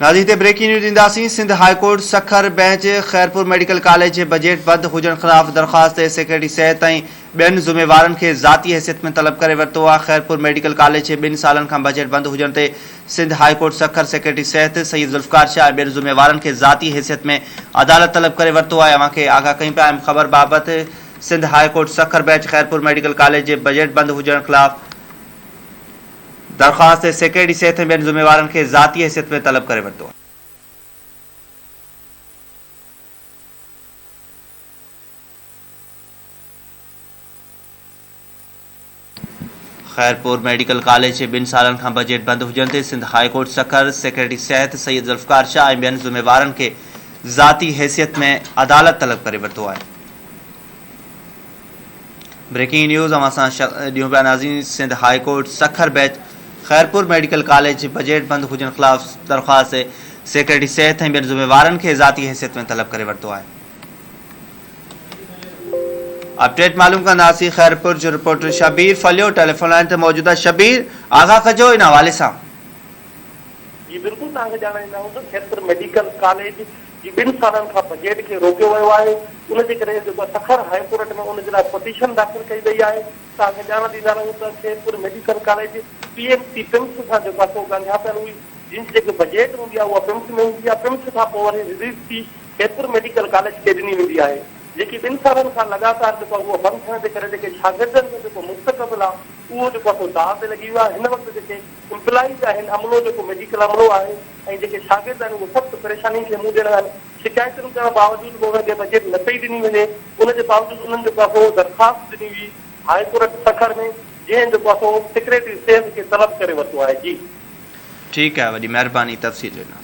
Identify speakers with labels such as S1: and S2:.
S1: नाज़रीन ते breaking news ईंदासीं। Sindh high court Sukkur bench Khairpur medical college जे बजट बंद हुजण ख़िलाफ़ दरख़्वास्त सेक्रेटरी सिहत ऐं ॿियनि ज़िम्मेवारनि खे ज़ाती हैसियत में तलब करे वरितो आहे। खैरपुर मेडिकल कॉलेज जे 2 सालनि खां बजट बंद हुजण ते Sindh high court Sukkur secretary सिहत सईद ज़ुल्फ़कार शाह ऐं ॿियनि ज़िम्मेवारनि खे ज़ाती हैसियत में अदालत तलब करे वरितो आहे। अव्हांखे आगाह कयूं पिया ख़बर बाबति। Sindh high court Sukkur bench Khairpur medical college जे बजट बंद हुजण ख़िलाफ़ दरख़्वास्त सेक्रेटरी सिहत ऐं ॿियनि ज़िम्मेवारनि खे ज़ाती हैसियत में तलब करे वरितो आहे। खैरपुर मेडिकल कॉलेज जे 2 सालनि खां बजट बंद हुजण ते Sindh high court Sukkur secretary सिहत सईद ज़ुल्फ़कार शाह ऐं ॿियनि ज़िम्मेवारनि खे ज़ाती हैसियत में अदालत तलब करे वरितो आहे। ब्रेकिंग न्यूज़ अवां सां ॾियूं पिया नाज़रीन। Sindh high court Sukkur bench Khairpur medical college जे बजट बंद हुजण ख़िलाफ़ दरख़्वास्त सेक्रेटरी सिहत ऐं ॿियनि ज़िम्मेवारनि खे ज़ाती हैसियत में तलब करे वरितो आहे। अपडेट मालूम कंदासीं। खैरपुर जो रिपोर्टर शबीर फलियो टेलीफोन लाइन ते मौजूद आहे। शबीर, आगाह कजो इन हवाले सां।
S2: जी बिल्कुल तव्हांखे ॼाणाईंदा आहियूं त खैरपुर मेडिकल कॉलेज जी 2 सालनि खां बजट खे रोकियो वियो आहे। उनजे करे जेको सखर हाई कोर्ट में उनजे लाइ पिटीशन दाख़िल कई वई आहे। तव्हांखे ॼाण ॾींदा आहियूं त Khairpur medical college PMC PIMS सां जेको आहे सो ॻाल्हाइण हुई। जिन जेके बजट हूंदी आहे उहा पिम्स में हूंदी आहे। पिम्स खां पोइ वरी रिलीज़ थी खैरपुर मेडिकल कॉलेज खे ॾिनी वेंदी आहे। जेकी 2 सालनि खां लगातार जेको आहे उहो बंदि थियण जे करे जेके शागिर्दनि जो जेको मुस्तक़बिल आहे उहो जेको आहे सो दाव ते लॻी वियो आहे। हिन वक़्तु जेके एम्प्लॉइज़ आहिनि, अमलो जेको मेडिकल अमलो आहे ऐं जेके शागिर्द आहिनि उहे सख़्तु परेशानी खे मुंहुं ॾियण आहिनि। शिकायतुनि करण बावजूदि बि उनखे बजट न पई ॾिनी वञे। उनजे बावजूदि उन्हनि जेको आहे सो दरख़्वास्त ॾिनी हुई हाई कोर्ट सखर में, जंहिं जेको आहे सो सेक्रेटरी सिहत खे तलब करे वरितो आहे। जी
S1: ठीकु आहे, वॾी महिरबानी तफ़सील ॾिना।